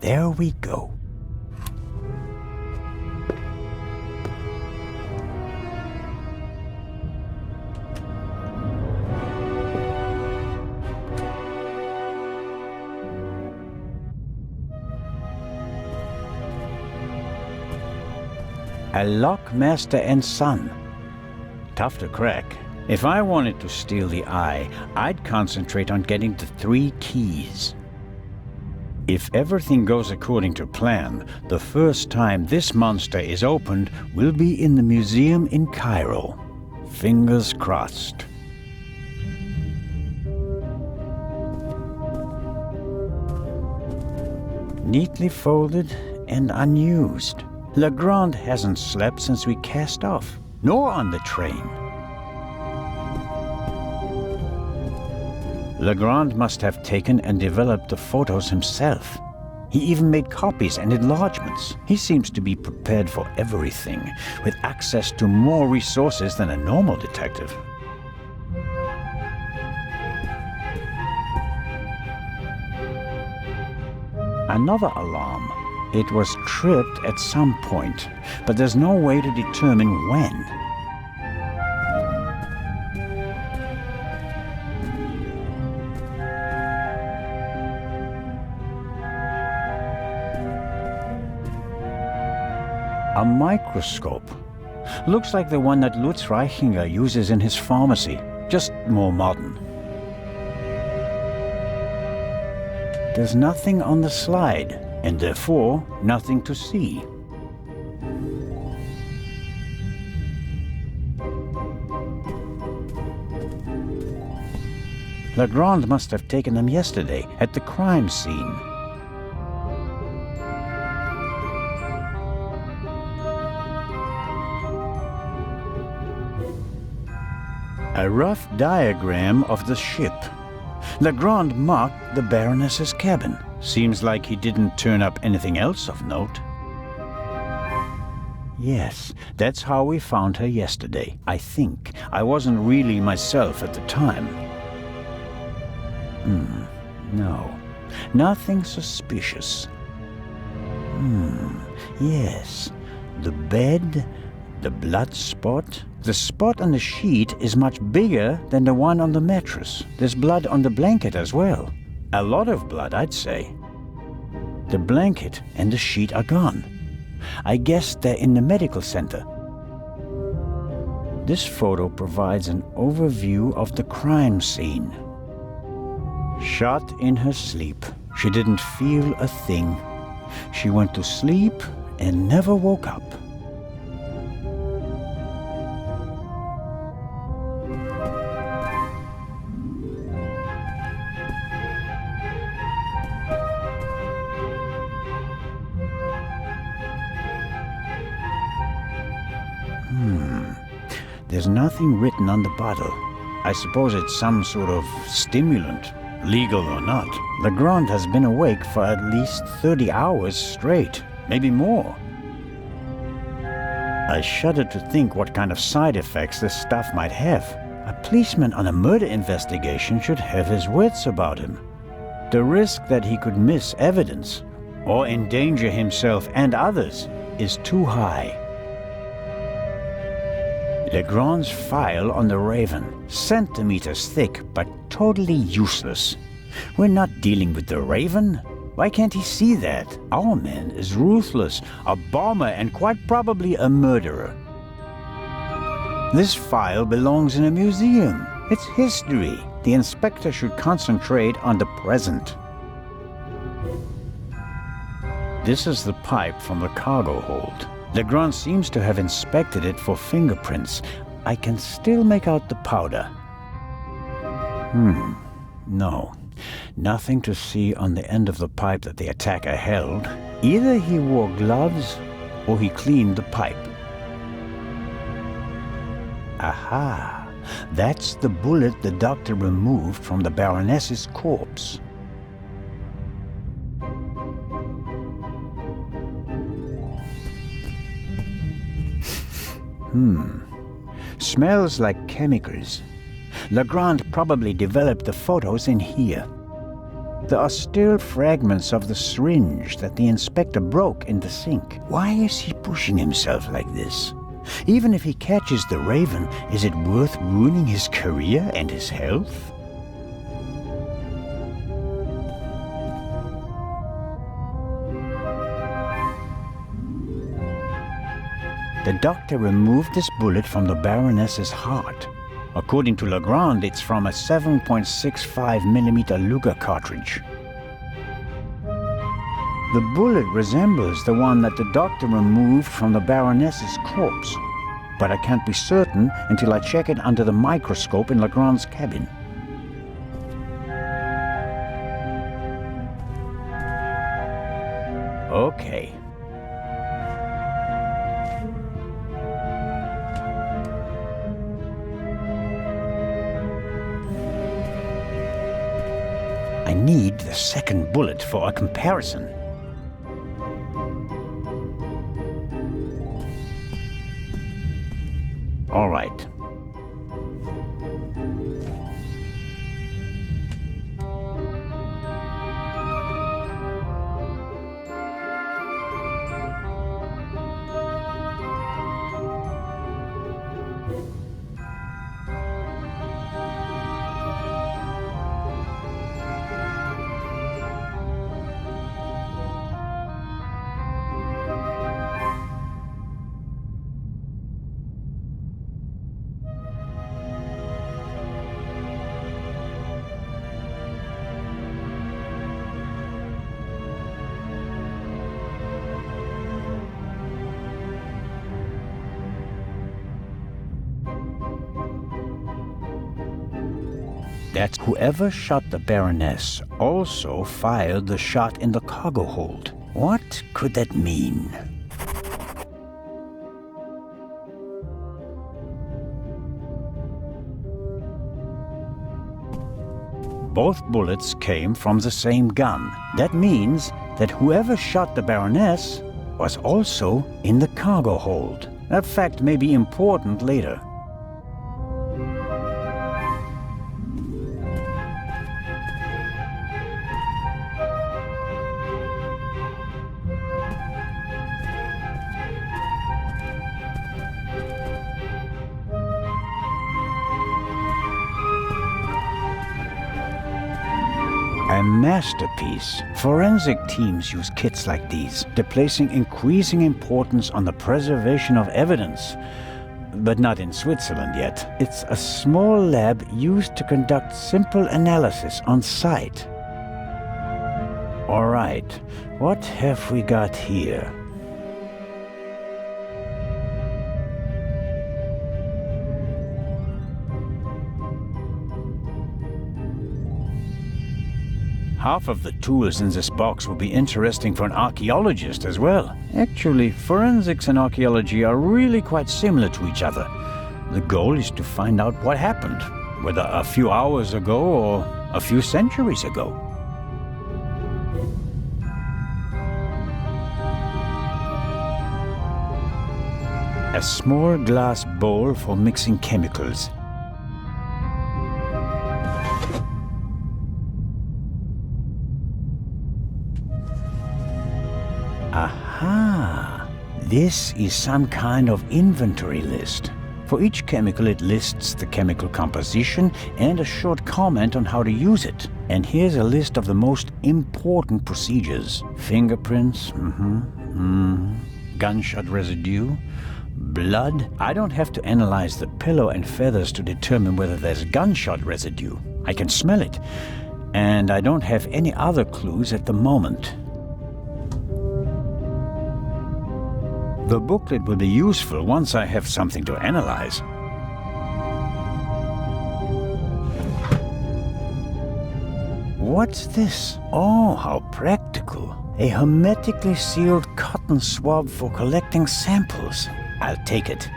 There we go. A lock master and son. Tough to crack. If I wanted to steal the eye, I'd concentrate on getting the 3 keys. If everything goes according to plan, the first time this monster is opened will be in the museum in Cairo. Fingers crossed. Neatly folded and unused. Legrand hasn't slept since we cast off, nor on the train. Legrand must have taken and developed the photos himself. He even made copies and enlargements. He seems to be prepared for everything, with access to more resources than a normal detective. Another alarm. It was tripped at some point, but there's no way to determine when. A microscope. Looks like the one that Lutz Reichinger uses in his pharmacy, just more modern. There's nothing on the slide, and therefore nothing to see. Legrand must have taken them yesterday at the crime scene. A rough diagram of the ship. Legrand marked the Baroness's cabin. Seems like he didn't turn up anything else of note. Yes, that's how we found her yesterday, I think. I wasn't really myself at the time. No, nothing suspicious. Yes, the bed, the blood spot. The spot on the sheet is much bigger than the one on the mattress. There's blood on the blanket as well. A lot of blood, I'd say. The blanket and the sheet are gone. I guess they're in the medical center. This photo provides an overview of the crime scene. Shot in her sleep. She didn't feel a thing. She went to sleep and never woke up. There's nothing written on the bottle. I suppose it's some sort of stimulant, legal or not. Legrand has been awake for at least 30 hours straight, maybe more. I shudder to think what kind of side effects this stuff might have. A policeman on a murder investigation should have his wits about him. The risk that he could miss evidence or endanger himself and others is too high. Legrand's file on the Raven, centimeters thick but totally useless. We're not dealing with the Raven. Why can't he see that? Our man is ruthless, a bomber and quite probably a murderer. This file belongs in a museum. It's history. The inspector should concentrate on the present. This is the pipe from the cargo hold. Legrand seems to have inspected it for fingerprints. I can still make out the powder. No. Nothing to see on the end of the pipe that the attacker held. Either he wore gloves or he cleaned the pipe. Aha! That's the bullet the doctor removed from the Baroness's corpse. Smells like chemicals. Legrand probably developed the photos in here. There are still fragments of the syringe that the inspector broke in the sink. Why is he pushing himself like this? Even if he catches the Raven, is it worth ruining his career and his health? The doctor removed this bullet from the Baroness's heart. According to Legrand, it's from a 7.65mm Luger cartridge. The bullet resembles the one that the doctor removed from the Baroness's corpse, but I can't be certain until I check it under the microscope in Legrand's cabin. Okay. I need the second bullet for a comparison. All right. That whoever shot the Baroness also fired the shot in the cargo hold. What could that mean? Both bullets came from the same gun. That means that whoever shot the Baroness was also in the cargo hold. That fact may be important later. A masterpiece. Forensic teams use kits like these. They're placing increasing importance on the preservation of evidence. But not in Switzerland yet. It's a small lab used to conduct simple analysis on site. All right, what have we got here? Half of the tools in this box will be interesting for an archaeologist as well. Actually, forensics and archaeology are really quite similar to each other. The goal is to find out what happened, whether a few hours ago or a few centuries ago. A small glass bowl for mixing chemicals. Aha! This is some kind of inventory list. For each chemical it lists the chemical composition and a short comment on how to use it. And here's a list of the most important procedures. Fingerprints, gunshot residue, blood. I don't have to analyze the pillow and feathers to determine whether there's gunshot residue. I can smell it. And I don't have any other clues at the moment. The booklet will be useful once I have something to analyze. What's this? Oh, how practical. A hermetically sealed cotton swab for collecting samples. I'll take it.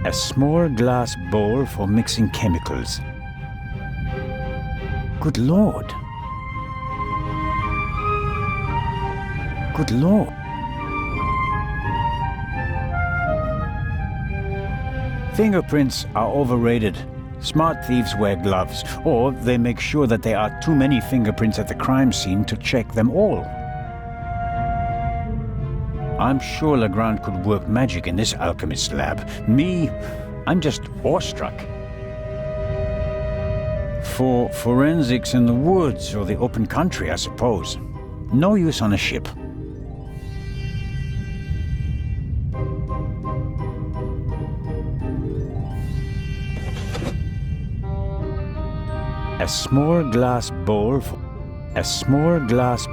A small glass bowl for mixing chemicals. Good Lord. Good Lord. Fingerprints are overrated. Smart thieves wear gloves, or they make sure that there are too many fingerprints at the crime scene to check them all. I'm sure Legrand could work magic in this alchemist lab. Me, I'm just awestruck. For forensics in the woods or the open country, I suppose. No use on a ship. A small glass bowl for a small glass.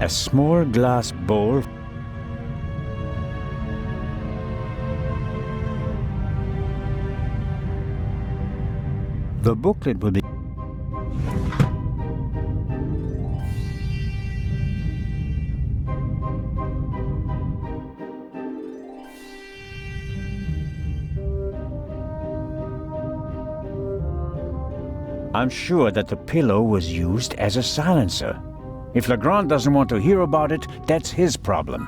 A small glass bowl. The booklet will be. I'm sure that the pillow was used as a silencer. If Legrand doesn't want to hear about it, that's his problem.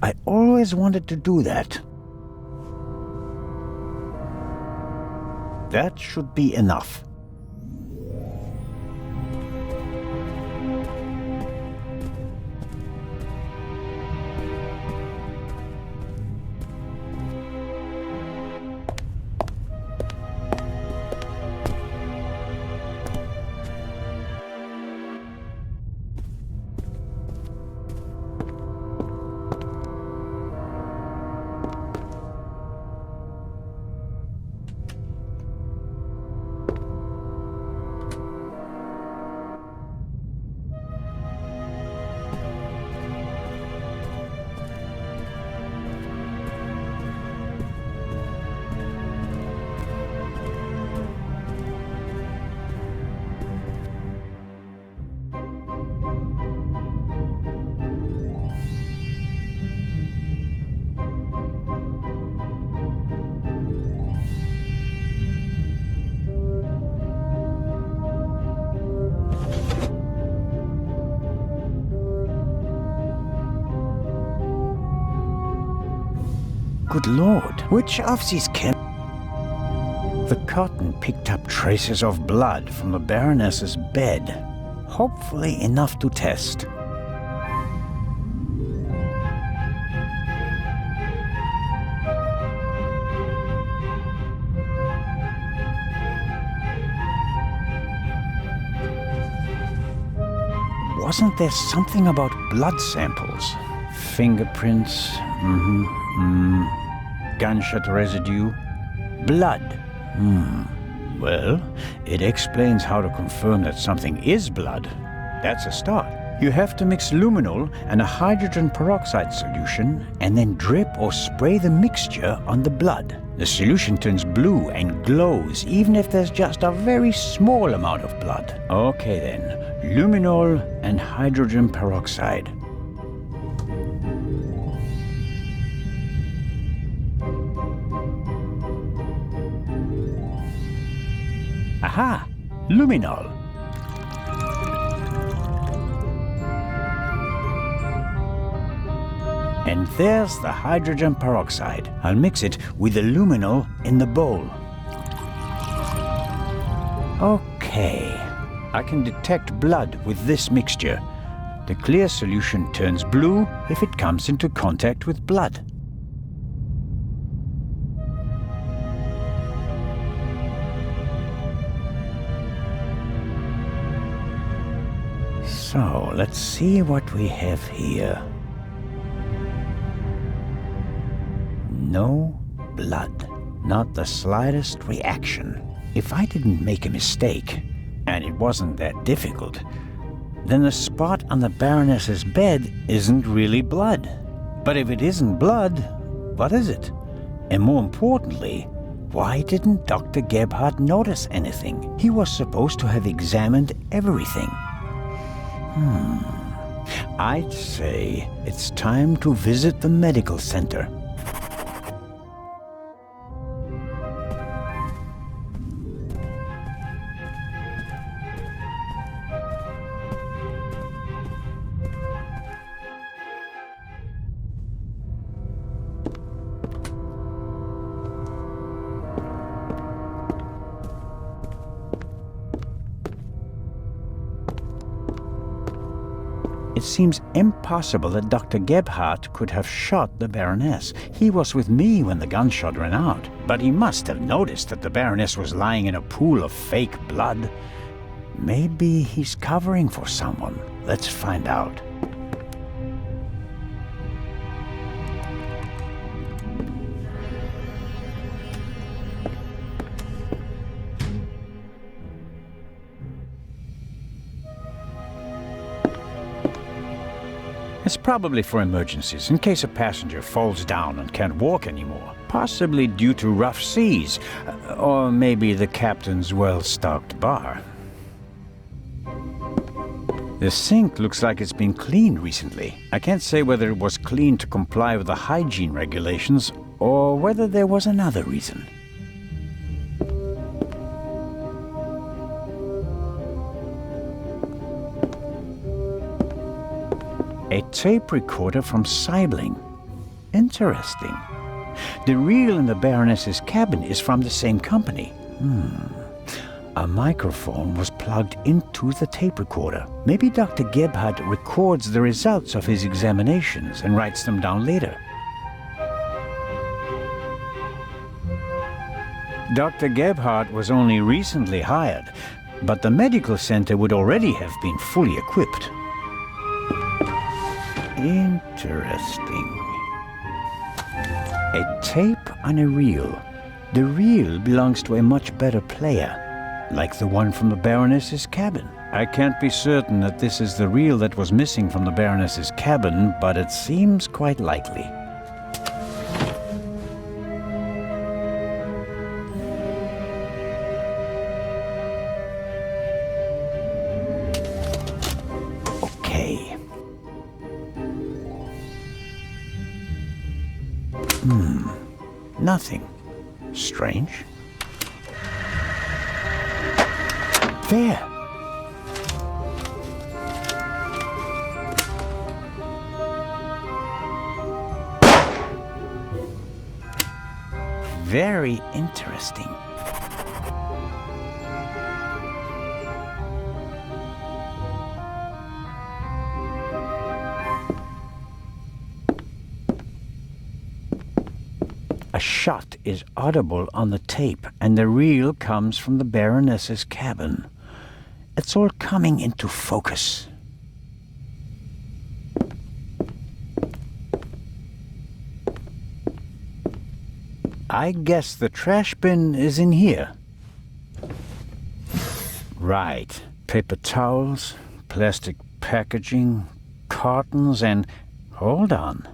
I always wanted to do that. That should be enough. Good Lord, which of these The cotton picked up traces of blood from the Baroness's bed. Hopefully enough to test. Wasn't there something about blood samples? Fingerprints, gunshot residue, blood. Well, it explains how to confirm that something is blood. That's a start. You have to mix luminol and a hydrogen peroxide solution and then drip or spray the mixture on the blood. The solution turns blue and glows even if there's just a very small amount of blood. Okay then, luminol and hydrogen peroxide. Aha! Luminol. And there's the hydrogen peroxide. I'll mix it with the luminol in the bowl. Okay, I can detect blood with this mixture. The clear solution turns blue if it comes into contact with blood. So, let's see what we have here. No blood. Not the slightest reaction. If I didn't make a mistake, and it wasn't that difficult, then the spot on the Baroness's bed isn't really blood. But if it isn't blood, what is it? And more importantly, why didn't Dr. Gebhardt notice anything? He was supposed to have examined everything. I'd say it's time to visit the medical center. It seems impossible that Dr. Gebhardt could have shot the Baroness. He was with me when the gunshot ran out, but he must have noticed that the Baroness was lying in a pool of fake blood. Maybe he's covering for someone. Let's find out. It's probably for emergencies, in case a passenger falls down and can't walk anymore. Possibly due to rough seas, or maybe the captain's well-stocked bar. The sink looks like it's been cleaned recently. I can't say whether it was cleaned to comply with the hygiene regulations, or whether there was another reason. A tape recorder from Saibling. Interesting. The reel in the Baroness's cabin is from the same company. A microphone was plugged into the tape recorder. Maybe Dr. Gebhardt records the results of his examinations and writes them down later. Dr. Gebhardt was only recently hired, but the medical center would already have been fully equipped. Interesting. A tape on a reel. The reel belongs to a much better player, like the one from the Baroness's cabin. I can't be certain that this is the reel that was missing from the Baroness's cabin, but it seems quite likely. Nothing. Strange. There! Very interesting. A shot is audible on the tape, and the reel comes from the Baroness's cabin. It's all coming into focus. I guess the trash bin is in here. Right. Paper towels, plastic packaging, cartons, and... Hold on.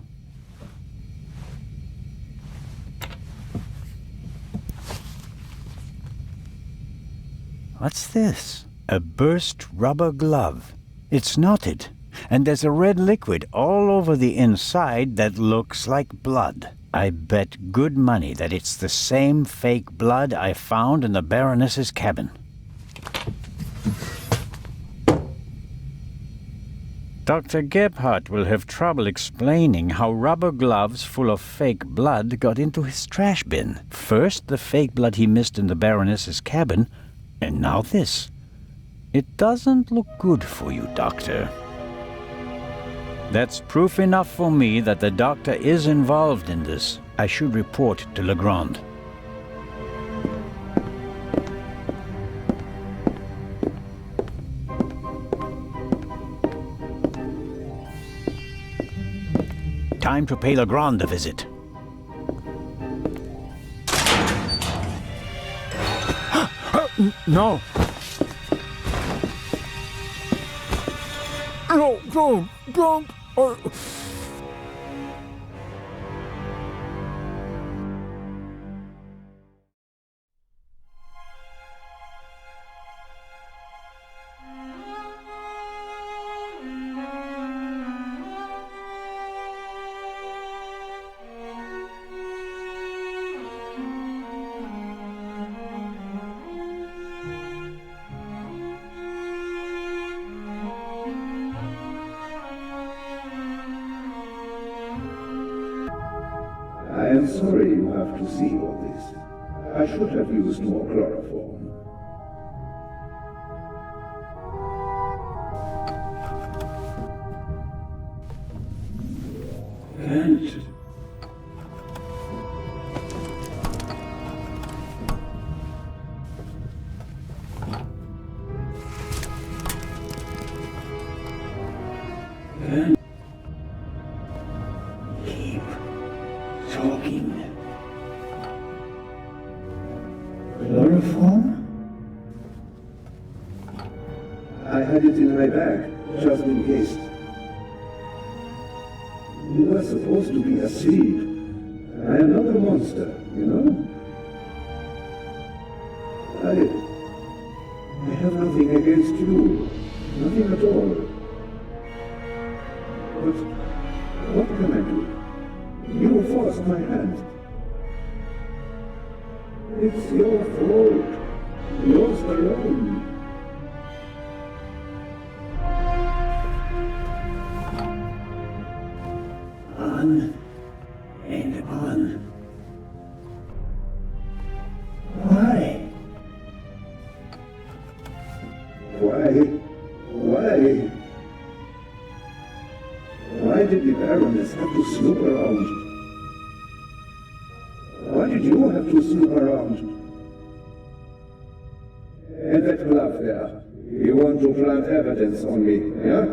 What's this? A burst rubber glove. It's knotted, and there's a red liquid all over the inside that looks like blood. I bet good money that it's the same fake blood I found in the Baroness's cabin. Dr. Gebhardt will have trouble explaining how rubber gloves full of fake blood got into his trash bin. First, the fake blood he missed in the Baroness's cabin, and now this. It doesn't look good for you, Doctor. That's proof enough for me that the doctor is involved in this. I should report to Legrand. Time to pay Legrand a visit. No. No, don't. I am sorry you have to see all this. I should have used more chloroform. And... keep talking. Chloroform? I had it in my bag, just in case. You were supposed to be asleep. I am not a monster, you know? I have nothing against you. Nothing at all. But what can I do? You forced my hand. It's your fault. Yours alone. On and on. Why? Why? Why did the Baroness have to snoop around? Why did you have to snoop around? And that glove there. You want to plant evidence on me, yeah?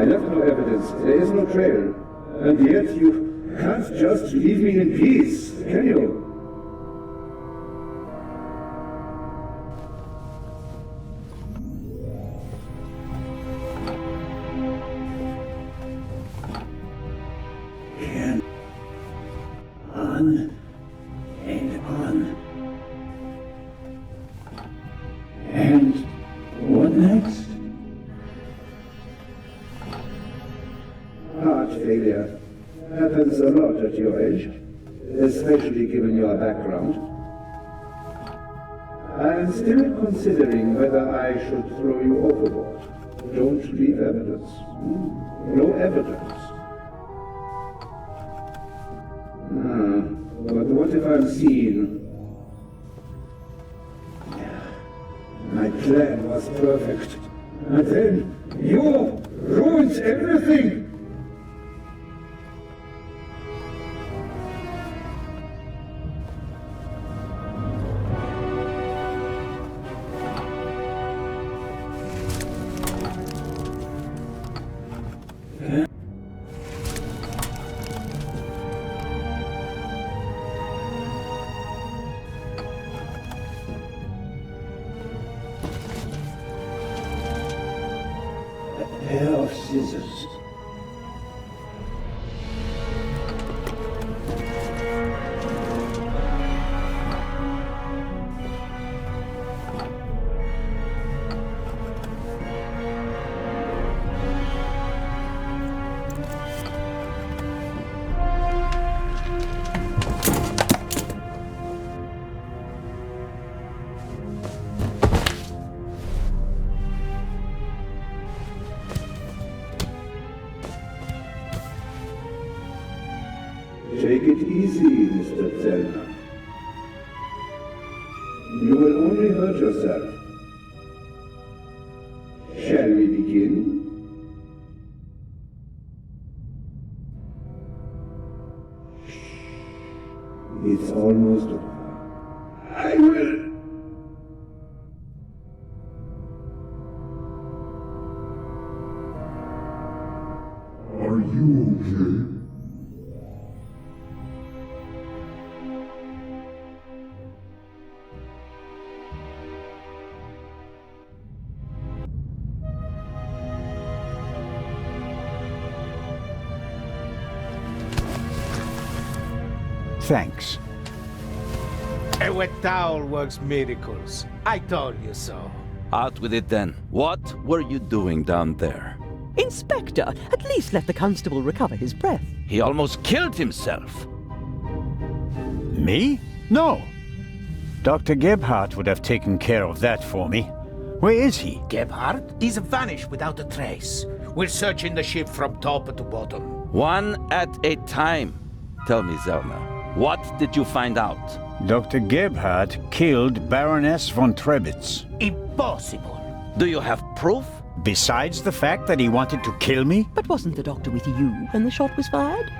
I left no evidence. There is no trail. And yet you can't just leave me in peace, can you? On and on. And what next? Heart failure happens a lot at your age, especially given your background. I am still considering whether I should throw you overboard. Don't leave evidence. No evidence. But what if I'm seen? My plan was perfect. And then you ruined everything! scissors. Take it easy, Mr. Zellner. You will only hurt yourself. Shall we begin? It's almost over. I will. Are you okay? Thanks. A wet towel works miracles. I told you so. Out with it then. What were you doing down there? Inspector, at least let the constable recover his breath. He almost killed himself. Me? No. Dr. Gebhardt would have taken care of that for me. Where is he? Gebhardt is vanished without a trace. We're searching the ship from top to bottom. One at a time. Tell me, Zellner, what did you find out? Dr. Gebhardt killed Baroness von Trebitz. Impossible. Do you have proof? Besides the fact that he wanted to kill me? But wasn't the doctor with you when the shot was fired?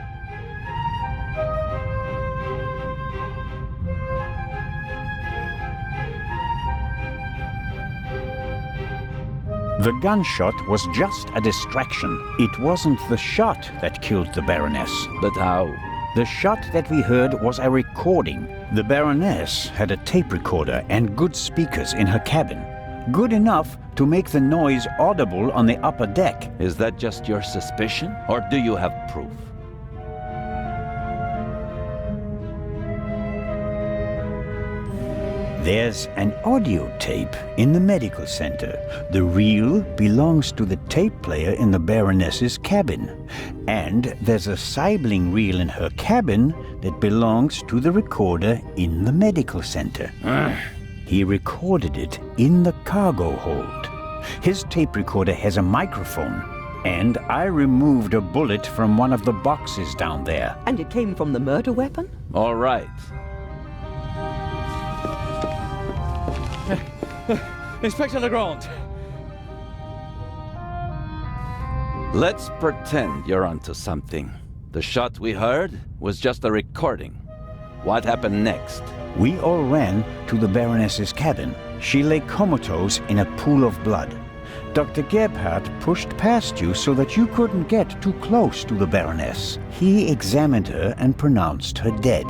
The gunshot was just a distraction. It wasn't the shot that killed the Baroness. But how? The shot that we heard was a recording. The Baroness had a tape recorder and good speakers in her cabin. Good enough to make the noise audible on the upper deck. Is that just your suspicion, or do you have proof? There's an audio tape in the medical center. The reel belongs to the tape player in the Baroness's cabin. And there's a sibling reel in her cabin that belongs to the recorder in the medical center. He recorded it in the cargo hold. His tape recorder has a microphone, and I removed a bullet from one of the boxes down there. And it came from the murder weapon? All right. Inspector Legrand! Let's pretend you're onto something. The shot we heard was just a recording. What happened next? We all ran to the Baroness's cabin. She lay comatose in a pool of blood. Dr. Gebhardt pushed past you so that you couldn't get too close to the Baroness. He examined her and pronounced her dead.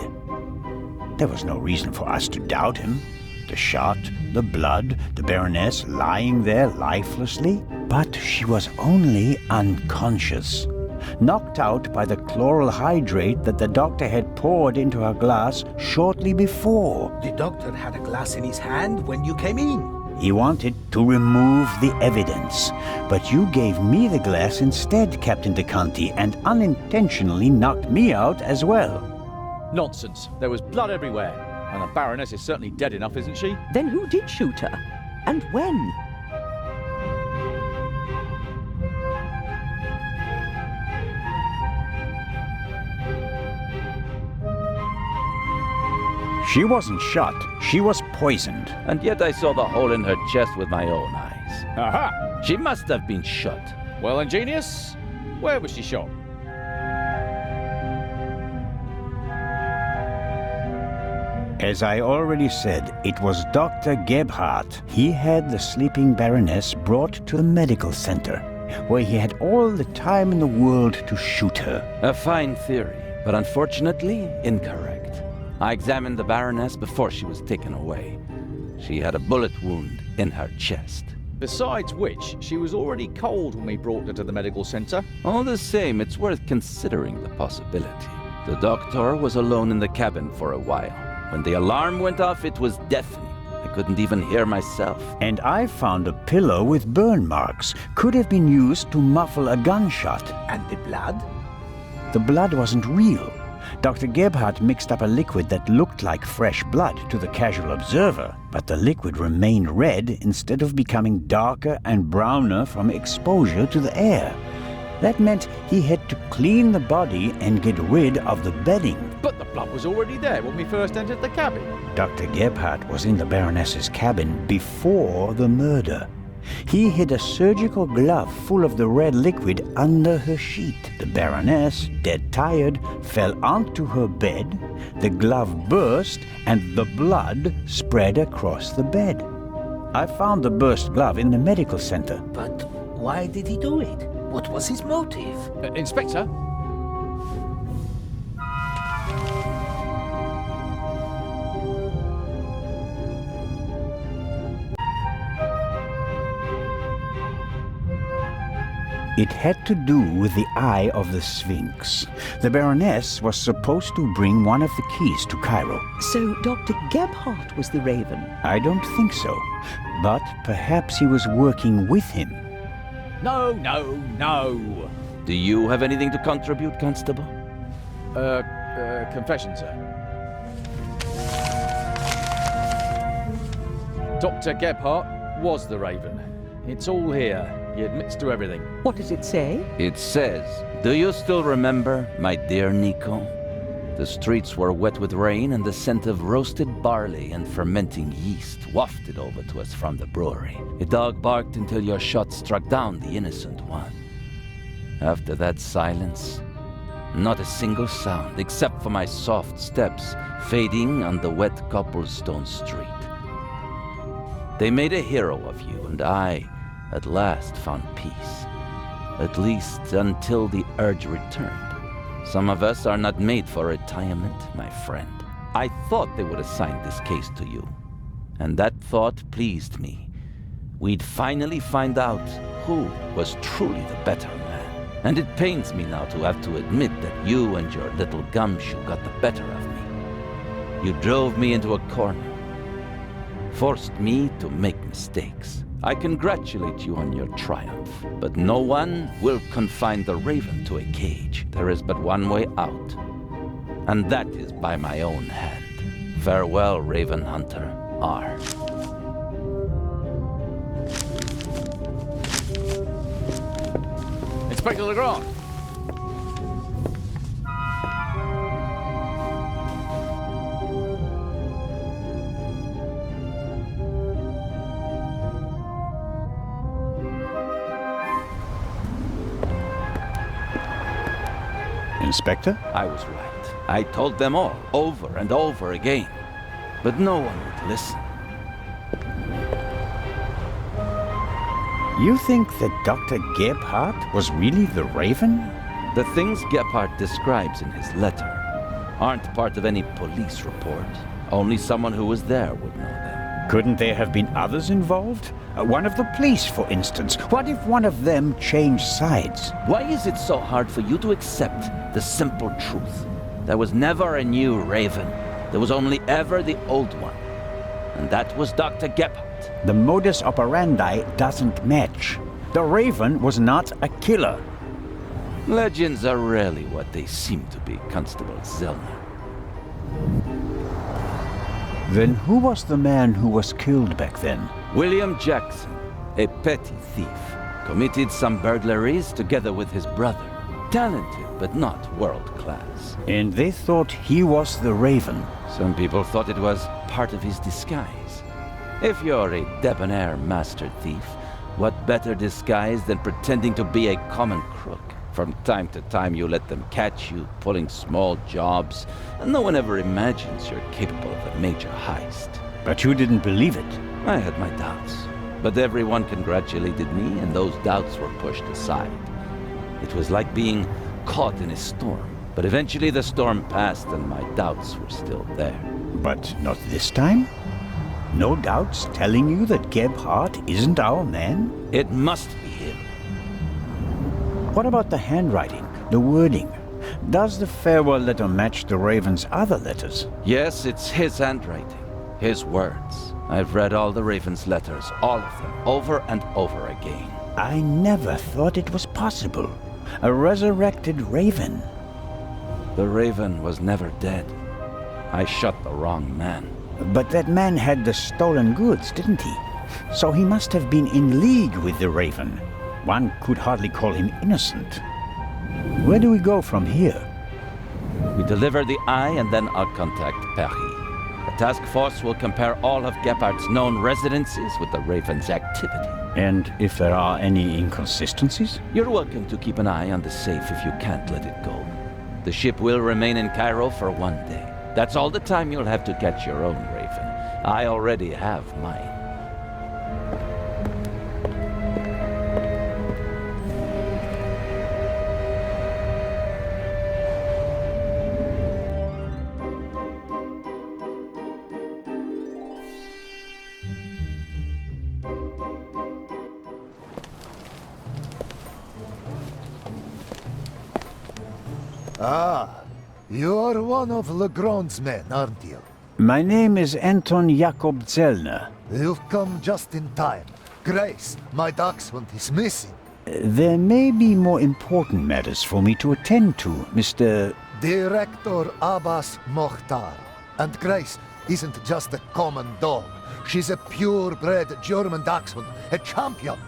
There was no reason for us to doubt him. The shot, the blood, the Baroness lying there lifelessly. But she was only unconscious, knocked out by the chloral hydrate that the doctor had poured into her glass shortly before. The doctor had a glass in his hand when you came in. He wanted to remove the evidence, but you gave me the glass instead, Captain DeConti, and unintentionally knocked me out as well. Nonsense. There was blood everywhere. And the Baroness is certainly dead enough, isn't she? Then who did shoot her? And when? She wasn't shot. She was poisoned. And yet I saw the hole in her chest with my own eyes. Aha! She must have been shot. Well, ingenious. Where was she shot? As I already said, it was Dr. Gebhardt. He had the sleeping Baroness brought to the medical center, where he had all the time in the world to shoot her. A fine theory, but unfortunately incorrect. I examined the Baroness before she was taken away. She had a bullet wound in her chest. Besides which, she was already cold when we brought her to the medical center. All the same, it's worth considering the possibility. The doctor was alone in the cabin for a while. When the alarm went off, it was deafening. I couldn't even hear myself. And I found a pillow with burn marks. Could have been used to muffle a gunshot. And the blood? The blood wasn't real. Dr. Gebhardt mixed up a liquid that looked like fresh blood to the casual observer, but the liquid remained red instead of becoming darker and browner from exposure to the air. That meant he had to clean the body and get rid of the bedding. But the blood was already there when we first entered the cabin. Dr. Gebhardt was in the Baroness's cabin before the murder. He hid a surgical glove full of the red liquid under her sheet. The Baroness, dead tired, fell onto her bed. The glove burst and the blood spread across the bed. I found the burst glove in the medical center. But why did he do it? What was his motive? Inspector? It had to do with the Eye of the Sphinx. The Baroness was supposed to bring one of the keys to Cairo. So Dr. Gebhardt was the Raven? I don't think so, but perhaps he was working with him. No. Do you have anything to contribute, Constable? Confession, sir. Dr. Gebhardt was the Raven. It's all here. He admits to everything. What does it say? It says, "Do you still remember, my dear Nico? The streets were wet with rain and the scent of roasted barley and fermenting yeast wafted over to us from the brewery. A dog barked until your shot struck down the innocent one. After that silence, not a single sound except for my soft steps fading on the wet cobblestone street. They made a hero of you, and I at last found peace. At least until the urge returned. Some of us are not made for retirement, my friend. I thought they would assign this case to you, and that thought pleased me. We'd finally find out who was truly the better man. And it pains me now to have to admit that you and your little gumshoe got the better of me. You drove me into a corner, forced me to make mistakes. I congratulate you on your triumph, but no one will confine the Raven to a cage. There is but one way out, and that is by my own hand. Farewell, Raven Hunter R. Inspector Legrand. Inspector? I was right. I told them all, over and over again. But no one would listen. You think that Dr. Gebhardt was really the Raven? The things Gebhardt describes in his letter aren't part of any police report. Only someone who was there would know them. Couldn't there have been others involved? One of the police, for instance. What if one of them changed sides? Why is it so hard for you to accept the simple truth? There was never a new Raven. There was only ever the old one. And that was Dr. Gebhardt. The modus operandi doesn't match. The Raven was not a killer. Legends are rarely what they seem to be, Constable Zellner. Then who was the man who was killed back then? William Jackson, a petty thief, committed some burglaries together with his brother. Talented, but not world-class. And they thought he was the Raven. Some people thought it was part of his disguise. If you're a debonair master thief, what better disguise than pretending to be a common crook? From time to time you let them catch you pulling small jobs, and no one ever imagines you're capable of a major heist. But you didn't believe it. I had my doubts, but everyone congratulated me and those doubts were pushed aside. It was like being caught in a storm, but eventually the storm passed and my doubts were still there. But not this time? No doubts telling you that Gebhardt isn't our man? It must be him. What about the handwriting, the wording? Does the farewell letter match the Raven's other letters? Yes, it's his handwriting. His words. I've read all the Raven's letters, all of them, over and over again. I never thought it was possible. A resurrected Raven. The Raven was never dead. I shot the wrong man. But that man had the stolen goods, didn't he? So he must have been in league with the Raven. One could hardly call him innocent. Where do we go from here? We deliver the eye and then I'll contact Paris. The task force will compare all of Gebhardt's known residences with the Raven's activity. And if there are any inconsistencies? You're welcome to keep an eye on the safe if you can't let it go. The ship will remain in Cairo for 1 day. That's all the time you'll have to catch your own Raven. I already have mine. Ah, you're one of Legrand's men, aren't you? My name is Anton Jakob Zellner. You've come just in time. Grace, my dachshund, is missing. There may be more important matters for me to attend to, Mr. Director Abbas Mokhtar. And Grace isn't just a common dog. She's a purebred German dachshund, a champion.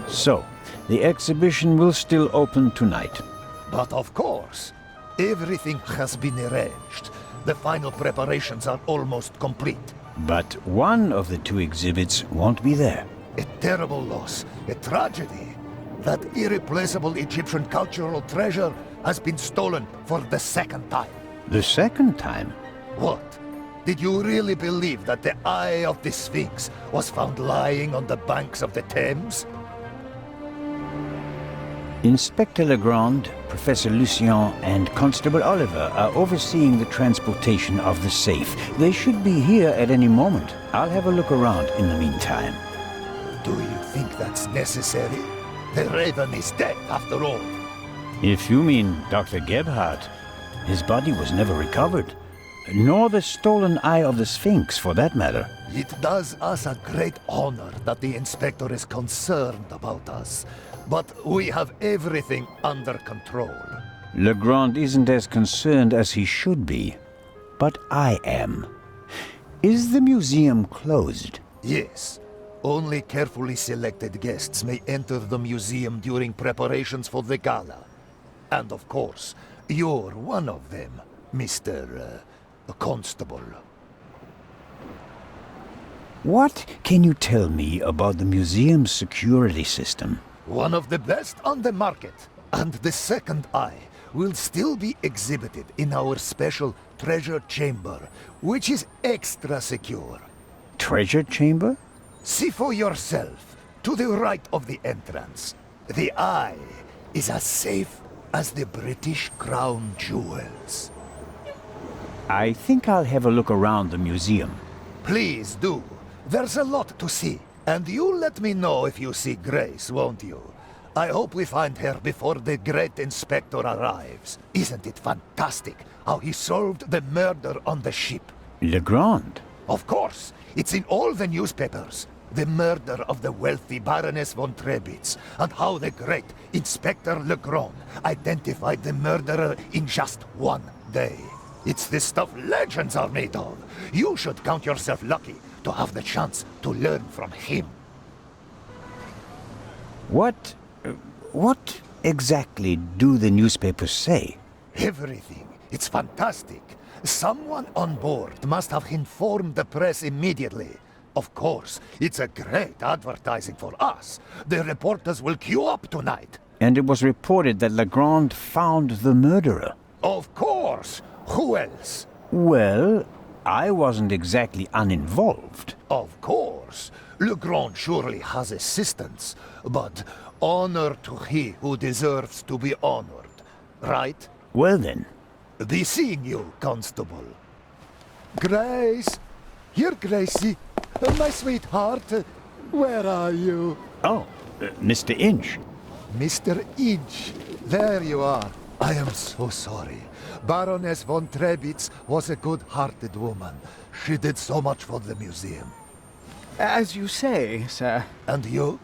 So, the exhibition will still open tonight. But of course, everything has been arranged. The final preparations are almost complete. But one of the two exhibits won't be there. A terrible loss, a tragedy. That irreplaceable Egyptian cultural treasure has been stolen for the second time. The second time? What? Did you really believe that the Eye of the Sphinx was found lying on the banks of the Thames? Inspector Legrand, Professor Lucien, and Constable Oliver are overseeing the transportation of the safe. They should be here at any moment. I'll have a look around in the meantime. Do you think that's necessary? The Raven is dead, after all. If you mean Dr. Gebhardt, his body was never recovered. Nor the stolen Eye of the Sphinx, for that matter. It does us a great honor that the Inspector is concerned about us. But we have everything under control. Legrand isn't as concerned as he should be. But I am. Is the museum closed? Yes. Only carefully selected guests may enter the museum during preparations for the gala. And of course, you're one of them, Mr. Constable. What can you tell me about the museum's security system? One of the best on the market. And the second eye will still be exhibited in our special treasure chamber, which is extra secure. Treasure chamber? See for yourself, to the right of the entrance. The eye is as safe as the British Crown jewels. I think I'll have a look around the museum. Please do. There's a lot to see. And you let me know if you see Grace, won't you? I hope we find her before the great inspector arrives. Isn't it fantastic how he solved the murder on the ship? Legrand? Of course. It's in all the newspapers. The murder of the wealthy Baroness von Trebitz, and how the great Inspector Legrand identified the murderer in just 1 day. It's the stuff legends are made of. You should count yourself lucky to have the chance to learn from him. What exactly do the newspapers say? Everything. It's fantastic. Someone on board must have informed the press immediately. Of course, it's a great advertising for us. The reporters will queue up tonight. And it was reported that Legrand found the murderer. Of course! Who else? Well, I wasn't exactly uninvolved. Of course. Legrand surely has assistants, but honor to he who deserves to be honored, right? Well then. Be seeing you, Constable. Grace! Here, Gracie. My sweetheart. Where are you? Oh, Mr. Inch. Mr. Inch. There you are. I am so sorry. Baroness von Trebitz was a good-hearted woman. She did so much for the museum. As you say, sir. And you?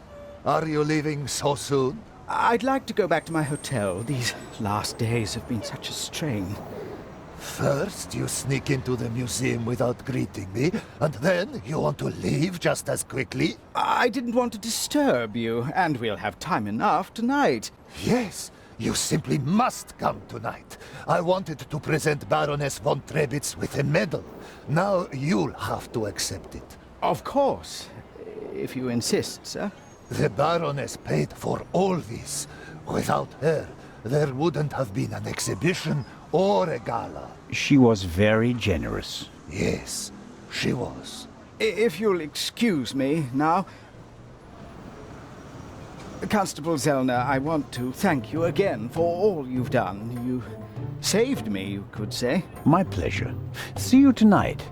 Are you leaving so soon? I'd like to go back to my hotel. These last days have been such a strain. First, you sneak into the museum without greeting me, and then you want to leave just as quickly? I didn't want to disturb you, and we'll have time enough tonight. Yes, you simply must come tonight. I wanted to present Baroness von Trebitz with a medal. Now you'll have to accept it. Of course, if you insist, sir. The Baroness paid for all this. Without her, there wouldn't have been an exhibition or a gala. She was very generous. Yes, she was. If you'll excuse me now. Constable Zellner, I want to thank you again for all you've done. You saved me, you could say. My pleasure. See you tonight.